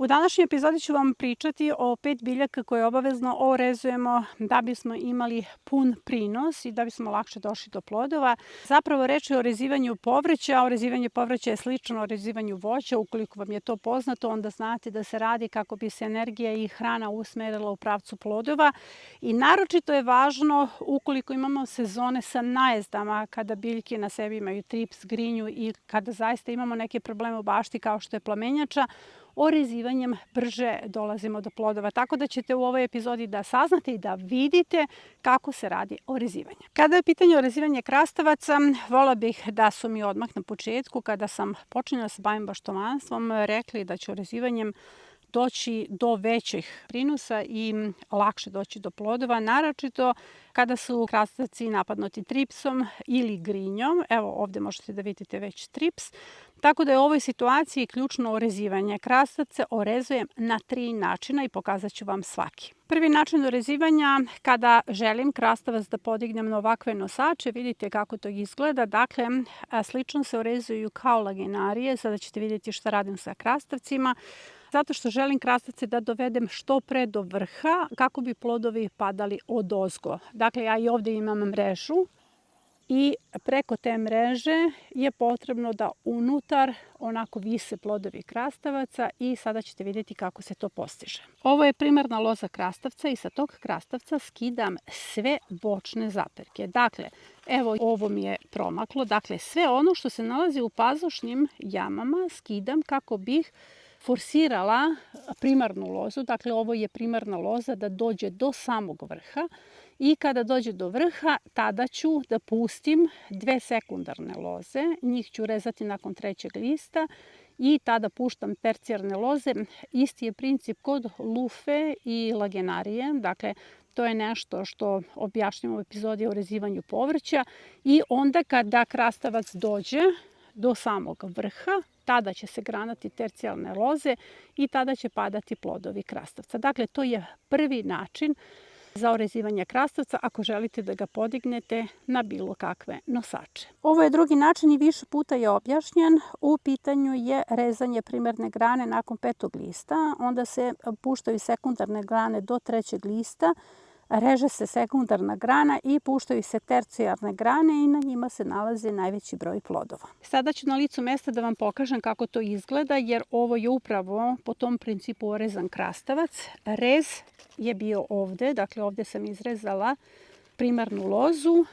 U današnjoj epizodi ću vam pričati o 5 biljaka koje obavezno orezujemo da bismo imali pun prinos i da bismo lakše došli do plodova. Zapravo reč je o rezivanju povrća. Orezivanje povrća je slično orezivanju voća. Ukoliko vam je to poznato, onda znate da se radi kako bi se energija i hrana usmerila u pravcu plodova. I naročito je važno ukoliko imamo sezone sa najezdama, kada biljke na sebi imaju trips, grinju i kada zaista imamo neke probleme u bašti kao što je plamenjača, orezivanjem brže dolazimo do plodova. Tako da ćete u ovoj epizodi da saznate i da vidite kako se radi orezivanje. Kada je pitanje orezivanja krastavaca, vola bih da su mi odmah na početku, kada sam počinjala se bavim baštomanstvom, rekli da će orezivanjem doći do većih prinosa i lakše doći do plodova, naročito kada su krastavci napadnuti tripsom ili grinjom. Evo ovde možete da vidite već trips. Tako da je u ovoj situaciji ključno orezivanje. Krastavce orezujem na 3 načina i pokazat ću vam svaki. Prvi način orezivanja, kada želim krastavac da podignem na ovakve nosače, vidite kako to izgleda. Dakle, slično se orezuju kao laginarije. Sada ćete vidjeti šta radim sa krastavcima. Zato što želim krastavce da dovedem što pre do vrha kako bi plodovi padali odozgo. Dakle, ja i ovde imam mrežu i preko te mreže je potrebno da unutar onako vise plodovi krastavaca i sada ćete vidjeti kako se to postiže. Ovo je primarna loza krastavca i sa tog krastavca skidam sve bočne zaperke. Dakle, evo ovo mi je promaklo. Dakle, sve ono što se nalazi u pazušnim jamama skidam kako bih forsirala primarnu lozu. Dakle, ovo je primarna loza da dođe do samog vrha i kada dođe do vrha, tada ću da pustim 2 sekundarne loze. Njih ću rezati nakon 3. lista i tada puštam tercijarne loze. Isti je princip kod lufe i lagenarije. Dakle, to je nešto što objašnjamo u epizodi o rezivanju povrća. I onda kada krastavac dođe do samog vrha, tada će se granati tercijalne loze i tada će padati plodovi krastavca. Dakle, to je prvi način za orezivanje krastavca ako želite da ga podignete na bilo kakve nosače. Ovo je drugi način i više puta je objašnjen. U pitanju je rezanje primarne grane nakon 5. lista. Onda se puštaju sekundarne grane do 3. lista. Reže se sekundarna grana i puštaju se tercijarne grane i na njima se nalazi najveći broj plodova. Sada ću na licu mesta da vam pokažem kako to izgleda, jer ovo je upravo po tom principu orezan krastavac. Rez je bio ovde, dakle ovde sam izrezala primarnu lozu.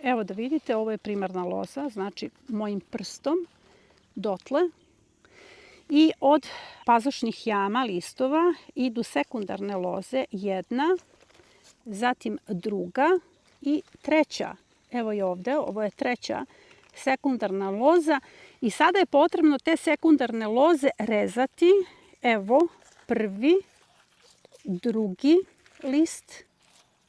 Evo da vidite, ovo je primarna loza, znači mojim prstom dotle. I od pazušnih jama, listova, idu sekundarne loze, jedna, zatim druga i treća. Evo je ovde, ovo je 3. sekundarna loza i sada je potrebno te sekundarne loze rezati. Evo, 1., 2. list,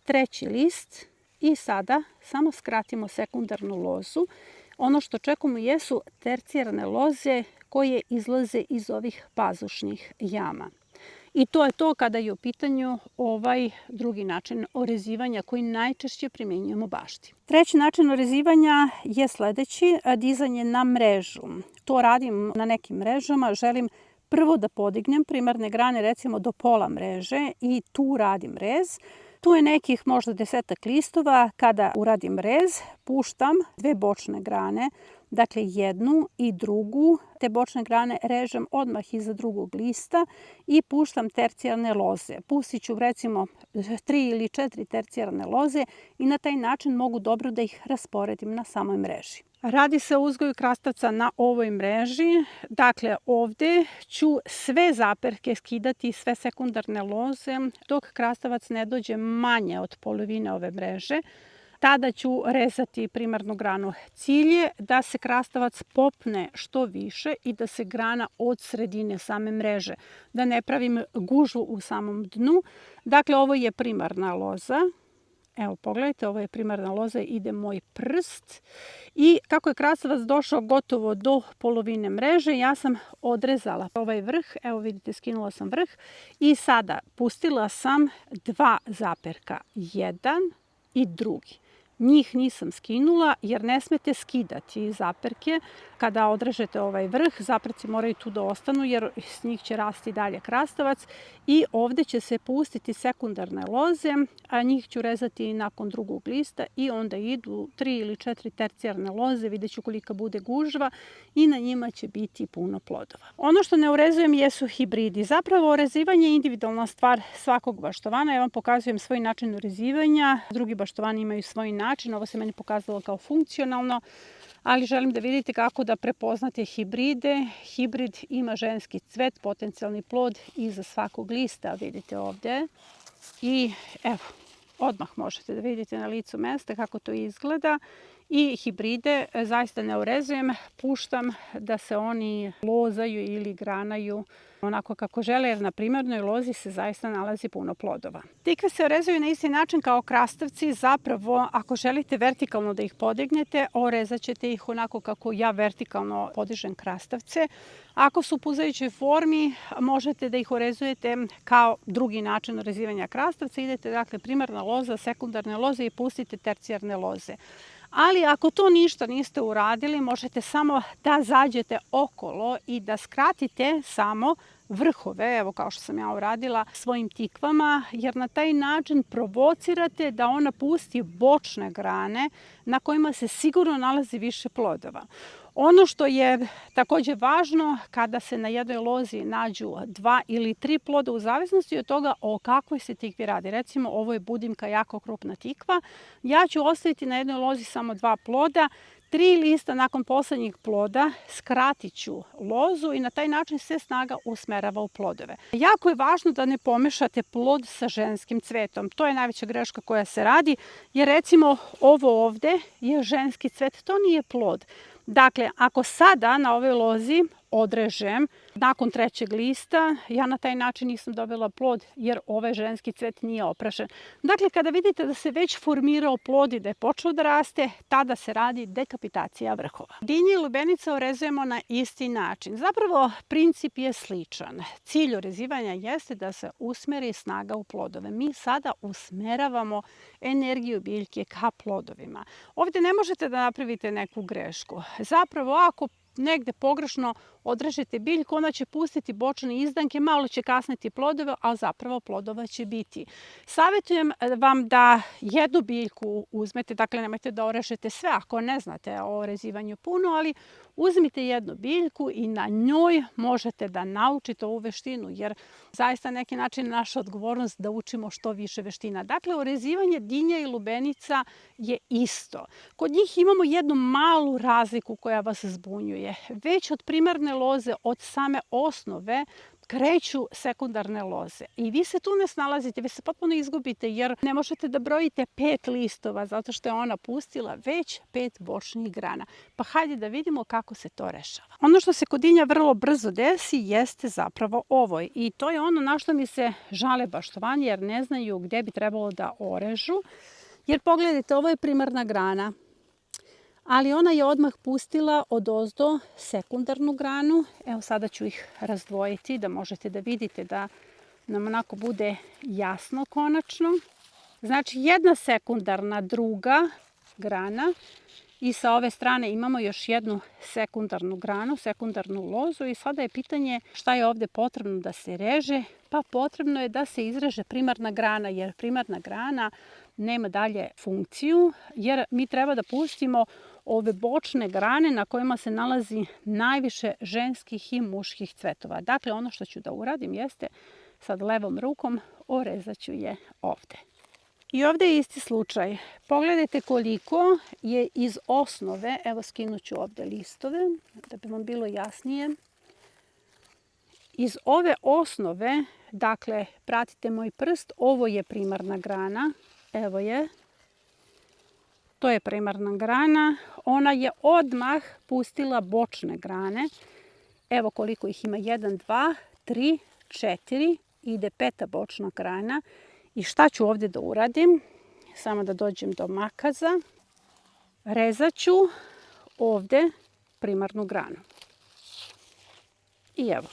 3. list i sada samo skratimo sekundarnu lozu. Ono što čekamo jesu tercijarne loze koje izlaze iz ovih pazušnih jama. I to je to kada je u pitanju ovaj drugi način orezivanja koji najčešće primjenjujemo u bašti. Treći način orezivanja je sledeći, dizanje na mrežu. To radim na nekim mrežama, želim prvo da podignem primarne grane recimo do pola mreže i tu radim rez. Tu je nekih možda 10 listova. Kada uradim rez, puštam 2 bočne grane, dakle 1. i 2. Te bočne grane režem odmah iza 2. lista i puštam tercijarne loze. Pustit ću recimo 3 ili 4 tercijarne loze i na taj način mogu dobro da ih rasporedim na samoj mreži. Radi se o uzgoju krastavca na ovoj mreži. Dakle, ovde ću sve zaperke skidati, sve sekundarne loze, dok krastavac ne dođe manje od polovine ove mreže. Tada ću rezati primarnu granu. Cilj je da se krastavac popne što više i da se grana od sredine same mreže, da ne pravim gužvu u samom dnu. Dakle, ovo je primarna loza. Evo, pogledajte, ovo je primarna loza, ide moj prst. I kako je krastavac došao gotovo do polovine mreže, ja sam odrezala ovaj vrh. Evo vidite, skinula sam vrh. I sada pustila sam 2 zaperka, 1. i 2. Njih nisam skinula jer ne smete skidati zaperke. Kada odrežete ovaj vrh, zapreci moraju tu da ostanu jer s njih će rasti dalje krastavac i ovde će se pustiti sekundarne loze, a njih ću rezati nakon drugog lista i onda idu 3 ili 4 tercijarne loze, vidjet ću kolika bude gužva i na njima će biti puno plodova. Ono što ne urezujem jesu hibridi. Zapravo urezivanje je individualna stvar svakog baštovana. Ja vam pokazujem svoj način urezivanja, drugi baštovani imaju svoj način, ovo se meni pokazalo kao funkcionalno, ali želim da vidite kako da prepoznate hibride. Hibrid ima ženski cvet, potencijalni plod iza svakog lista, vidite ovde. I evo, odmah možete da vidite na licu mesta kako to izgleda. I hibride zaista ne urezujem, puštam da se oni lozaju ili granaju onako kako žele, jer na primarnoj lozi se zaista nalazi puno plodova. Tikve se urezuju na isti način kao krastavci. Zapravo, ako želite vertikalno da ih podignete, orezat ćete ih onako kako ja vertikalno podižem krastavce. Ako su u puzajućoj formi, možete da ih orezujete kao drugi način orezivanja krastavca. Idete, dakle, primarna loza, sekundarne loze i pustite tercijarne loze. Ali ako to ništa niste uradili, možete samo da zađete okolo i da skratite samo vrhove, evo kao što sam ja uradila, svojim tikvama, jer na taj način provocirate da ona pusti bočne grane na kojima se sigurno nalazi više plodova. Ono što je takođe važno, kada se na jednoj lozi nađu 2 ili 3 ploda, u zavisnosti od toga o kakvoj se tikvi radi. Recimo, ovo je budimka, jako krupna tikva. Ja ću ostaviti na jednoj lozi samo 2 ploda, 3 lista nakon poslednjeg ploda skratit ću lozu i na taj način se snaga usmerava u plodove. Jako je važno da ne pomešate plod sa ženskim cvetom. To je najveća greška koja se radi, jer recimo ovo ovde je ženski cvet, to nije plod. Dakle, ako sada na ovoj lozi odrežem nakon 3. lista, ja na taj način nisam dobila plod jer ovaj ženski cvet nije oprašen. Dakle, kada vidite da se već formirao plod i da je počeo da raste, tada se radi dekapitacija vrhova. Dinje i lubenica orezujemo na isti način. Zapravo, princip je sličan. Cilj orezivanja jeste da se usmeri snaga u plodove. Mi sada usmeravamo energiju biljke ka plodovima. Ovde ne možete da napravite neku grešku. Zapravo, ako negde pogrešno odrežete biljku, ona će pustiti bočne izdanke, malo će kasniti plodove, ali zapravo plodova će biti. Savetujem vam da jednu biljku uzmete, dakle nemojte da orežete sve ako ne znate o orezivanju puno, ali uzmite jednu biljku i na njoj možete da naučite ovu veštinu, jer zaista na neki način je naša odgovornost da učimo što više veština. Dakle, orezivanje dinja i lubenica je isto. Kod njih imamo jednu malu razliku koja vas zbunjuje. Već od primarne loze, od same osnove, kreću sekundarne loze. I vi se tu ne snalazite, vi se potpuno izgubite jer ne možete da brojite 5 listova zato što je ona pustila već 5 bočnih grana. Pa hajde da vidimo kako se to rešava. Ono što se kod dinja vrlo brzo desi jeste zapravo ovo. I to je ono na što mi se žale baštovanje jer ne znaju gde bi trebalo da orežu. Jer pogledajte, ovo je primarna grana. Ali ona je odmah pustila odozdo sekundarnu granu. Evo sada ću ih razdvojiti da možete da vidite da nam onako bude jasno konačno. Znači jedna sekundarna, druga grana i sa ove strane imamo još jednu sekundarnu granu, sekundarnu lozu i sada je pitanje šta je ovde potrebno da se reže. Pa potrebno je da se izreže primarna grana jer primarna grana nema dalje funkciju jer mi treba da pustimo ove bočne grane na kojima se nalazi najviše ženskih i muških cvetova. Dakle, ono što ću da uradim jeste sad levom rukom orezat ću je ovde. I ovde je isti slučaj. Pogledajte koliko je iz osnove, evo skinut ću ovde listove da bi vam bilo jasnije. Iz ove osnove, dakle, pratite moj prst, ovo je primarna grana, evo je. To je primarna grana, ona je odmah pustila bočne grane. Evo koliko ih ima, 1, 2, 3, 4, ide 5. bočna grana. I šta ću ovde da uradim? Samo da dođem do makaza. Rezat ću ovde primarnu granu. I evo,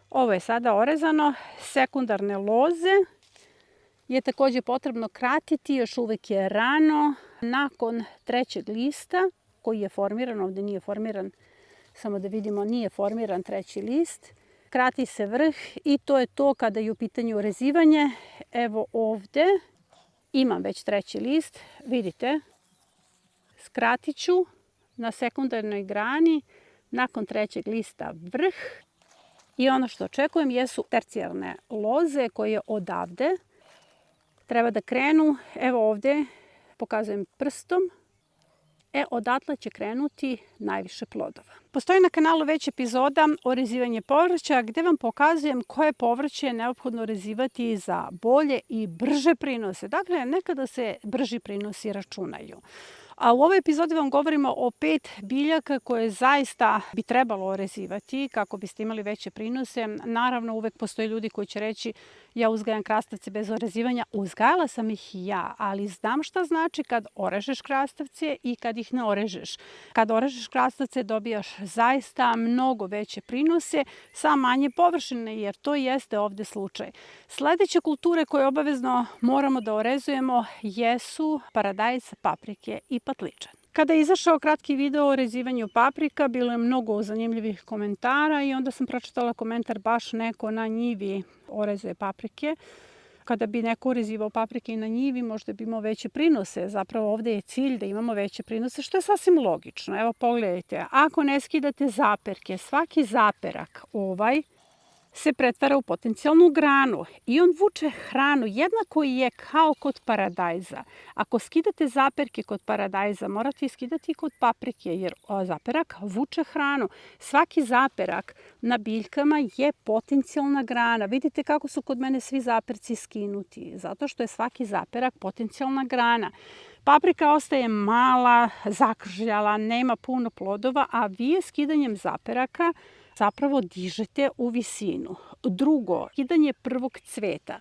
ovo je sada orezano, sekundarne loze je takođe potrebno kratiti, još uvek je rano, nakon trećeg lista koji je formiran, ovde nije formiran, samo da vidimo, nije formiran treći list. Krati se vrh i to je to kada je u pitanju orezivanje. Evo ovde imam već treći list, vidite, skratit ću na sekundarnoj grani, nakon trećeg lista vrh i ono što očekujem jesu tercijarne loze koje odavde treba da krenu, evo ovde pokazujem prstom, odatle će krenuti najviše plodova. Postoji na kanalu već epizoda orezivanje povrća gde vam pokazujem koje povrće je neophodno orezivati za bolje i brže prinose. Dakle, nekada se brži prinosi računaju. A u ovoj epizodi vam govorimo o 5 biljaka koje zaista bi trebalo orezivati kako biste imali veće prinose. Naravno, uvek postoje ljudi koji će reći ja uzgajam krastavce bez orezivanja. Uzgajala sam ih i ja, ali znam šta znači kad orežeš krastavce i kad ih ne orežeš. Kad orežeš krastavce dobijaš zaista mnogo veće prinose sa manje površine, jer to jeste ovde slučaj. Sledeće kulture koje obavezno moramo da orezujemo jesu paradajz, paprike i patličan. Kada je izašao kratki video o orezivanju paprika, bilo je mnogo zanimljivih komentara i onda sam pročitala komentar baš neko na njivi orezuje paprike. Kada bi neko orezivao paprike i na njivi, možda bi imao veće prinose. Zapravo ovde je cilj da imamo veće prinose, što je sasvim logično. Evo pogledajte, ako ne skidate zaperke, svaki zaperak se pretvara u potencijalnu granu i on vuče hranu, jednako je kao kod paradajza. Ako skidate zaperke kod paradajza, morate skidati i kod paprike, jer zaperak vuče hranu. Svaki zaperak na biljkama je potencijalna grana. Vidite kako su kod mene svi zaperci skinuti, zato što je svaki zaperak potencijalna grana. Paprika ostaje mala, zakržljala, nema puno plodova, a vi je skidanjem zaperaka zapravo dižete u visinu. Drugo, skidanje prvog cveta.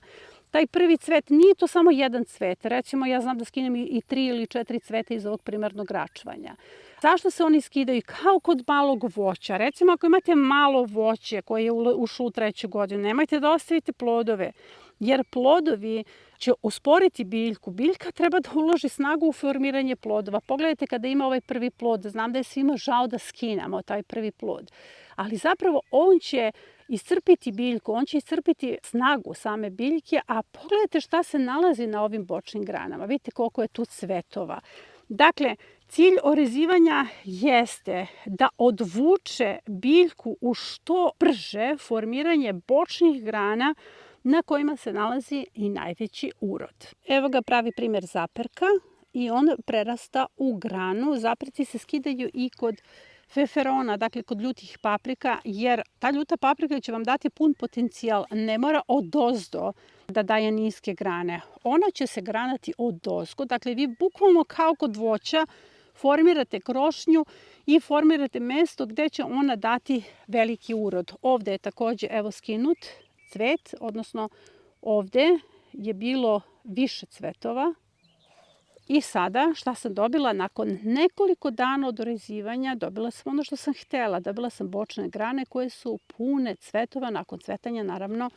Taj prvi cvet nije to samo jedan cvet. Recimo, ja znam da skinem i 3 ili 4 cveta iz ovog primarnog račvanja. Zašto se oni skidaju? Kao kod malog voća. Recimo, ako imate malo voće koje je ušlo u 3. godinu, nemojte da ostavite plodove, jer plodovi će usporiti biljku. Biljka treba da uloži snagu u formiranje plodova. Pogledajte kada ima ovaj prvi plod. Znam da je svima žao da skinemo taj prvi plod. Ali zapravo on će iscrpiti biljku, on će iscrpiti snagu same biljke, a pogledajte šta se nalazi na ovim bočnim granama. Vidite koliko je tu cvetova. Dakle, cilj orezivanja jeste da odvuče biljku u što brže formiranje bočnih grana na kojima se nalazi i najveći urod. Evo ga pravi primjer zaperka i on prerasta u granu. Zapreci se skidaju i kod feferona, dakle kod ljutih paprika, jer ta ljuta paprika će vam dati pun potencijal. Ne mora odozdo da daje niske grane. Ona će se granati odozgo. Dakle, vi bukvalno kao kod voća formirate krošnju i formirate mesto gde će ona dati veliki urod. Ovde je takođe evo skinut cvet, odnosno ovde je bilo više cvetova. I sada šta sam dobila? Nakon nekoliko dana od orezivanja dobila sam ono što sam htela. Dobila sam bočne grane koje su pune cvetova. Nakon cvetanja naravno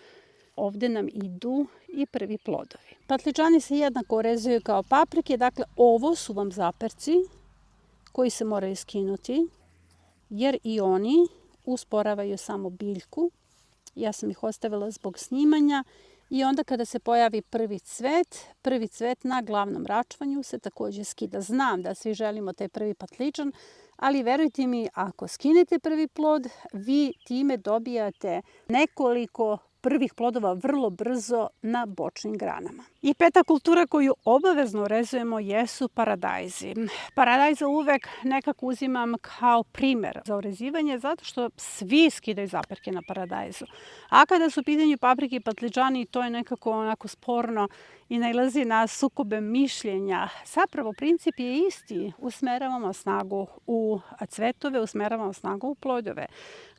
ovde nam idu i prvi plodovi. Patličani se jednako orezuju kao paprike. Dakle, ovo su vam zaperci koji se moraju skinuti jer i oni usporavaju samo biljku. Ja sam ih ostavila zbog snimanja. I onda kada se pojavi prvi cvet na glavnom račvanju se takođe skida. Znam da svi želimo taj prvi patličan, ali verujte mi, ako skinete prvi plod, vi time dobijate nekoliko prvih plodova vrlo brzo na bočnim granama. I 5. kultura koju obavezno orezujemo jesu paradajzi. Paradajza uvek nekako uzimam kao primer za orezivanje zato što svi skidaju zaperke na paradajzu. A kada su u pitanju paprike i patličani, to je nekako onako sporno i nailazi na sukobe mišljenja. Zapravo princip je isti. Usmeravamo snagu u cvetove, usmeravamo snagu u plodove.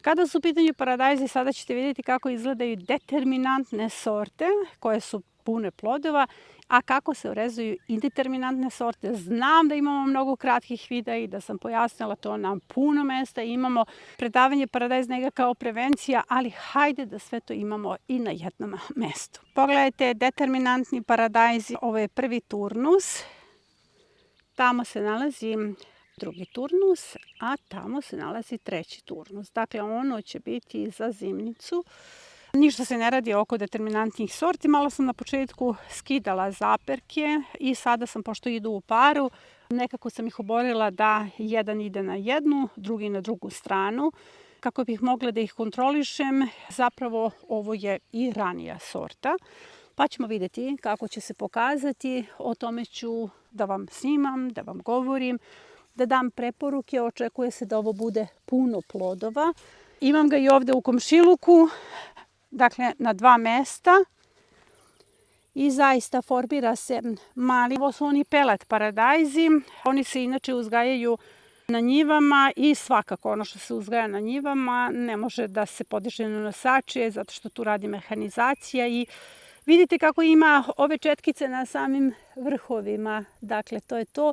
Kada su u pitanju paradajzi, sada ćete vidjeti kako izgledaju determinantne sorte koje su pune plodova. A kako se orezuju indeterminantne sorte? Znam da imamo mnogo kratkih videa i da sam pojasnila to na puno mesta. Imamo predavanje paradajz nega kao prevencija, ali hajde da sve to imamo i na jednom mestu. Pogledajte, determinantni paradajzi, ovo je prvi turnus. Tamo se nalazi drugi turnus, a tamo se nalazi treći turnus. Dakle, ono će biti za zimnicu. Ništa se ne radi oko determinantnih sorti. Malo sam na početku skidala zaperke i sada sam, pošto idu u paru, nekako sam ih oborila da jedan ide na jednu, drugi na drugu stranu. Kako bih mogla da ih kontrolišem, zapravo ovo je i ranija sorta. Pa ćemo vidjeti kako će se pokazati. O tome ću da vam snimam, da vam govorim, da dam preporuke. Očekuje se da ovo bude puno plodova. Imam ga i ovde u komšiluku, dakle na 2 mesta. I zaista formira se mali. Ovo su oni pelet paradajzi. Oni se inače uzgajaju na njivama i svakako ono što se uzgaja na njivama ne može da se podiže na nosače zato što tu radi mehanizacija i vidite kako ima ove četkice na samim vrhovima. Dakle, to je to.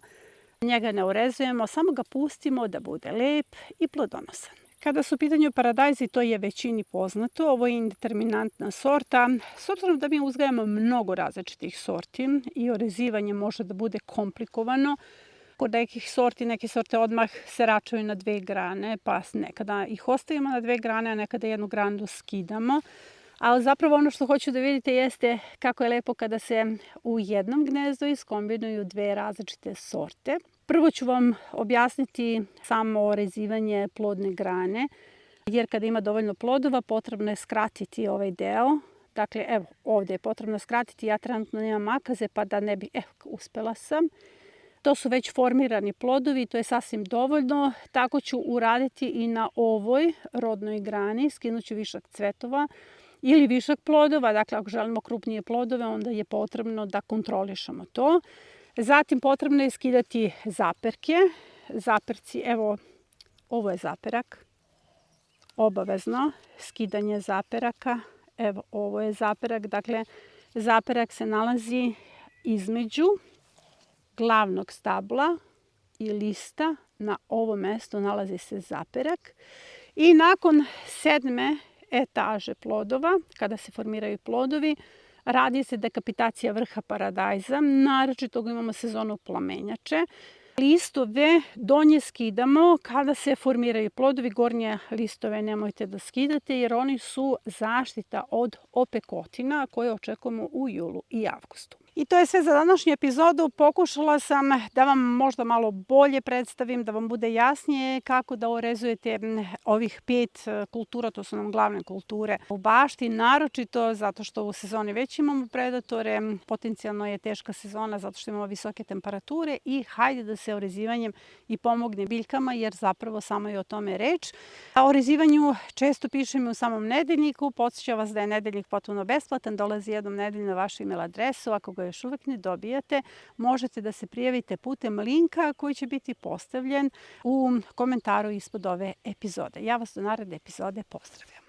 Njega ne urezujemo, samo ga pustimo da bude lep i plodonosan. Kada su u pitanju paradajzi, to je većini poznato. Ovo je indeterminantna sorta. S obzirom da mi uzgajamo mnogo različitih sorti i orezivanje može da bude komplikovano. Kod nekih sorti, neke sorte odmah se račaju na 2 grane, pa nekada ih ostavimo na 2 grane, a nekada jednu granu skidamo. Ali zapravo ono što hoću da vidite jeste kako je lepo kada se u jednom gnezdu iskombinuju 2 različite sorte. Prvo ću vam objasniti samo orezivanje plodne grane, jer kada ima dovoljno plodova potrebno je skratiti ovaj deo. Dakle, evo, ovde je potrebno skratiti, ja trenutno nemam makaze pa da ne bi, uspela sam. To su već formirani plodovi, to je sasvim dovoljno. Tako ću uraditi i na ovoj rodnoj grani, skinut ću višak cvetova ili višak plodova. Dakle, ako želimo krupnije plodove, onda je potrebno da kontrolišemo to. Zatim potrebno je skidati zaperke. Zaperci, evo, ovo je zaperak. Obavezno skidanje zaperaka. Evo, ovo je zaperak. Dakle, zaperak se nalazi između glavnog stabla i lista. Na ovom mestu nalazi se zaperak. I nakon 7. etaže plodova, kada se formiraju plodovi, radi se dekapitacija vrha paradajza, naročito imamo sezonu plamenjače. Listove donje skidamo kada se formiraju plodovi, gornje listove nemojte da skidate jer oni su zaštita od opekotina koje očekujemo u julu i avgustu. I to je sve za današnju epizodu. Pokušala sam da vam možda malo bolje predstavim, da vam bude jasnije kako da orezujete ovih 5 kultura, to su nam glavne kulture u bašti, naročito zato što u sezoni već imamo predatore, potencijalno je teška sezona zato što imamo visoke temperature i hajde da se orezivanjem i pomogne biljkama jer zapravo samo je o tome reč. O orezivanju često pišem u samom nedeljniku, podsjećam vas da je nedeljnik potpuno besplatan, dolazi jednom nedeljno na vašu email adresu, ako ga još uvek ne dobijate, možete da se prijavite putem linka koji će biti postavljen u komentaru ispod ove epizode. Ja vas do naredne epizode pozdravljam.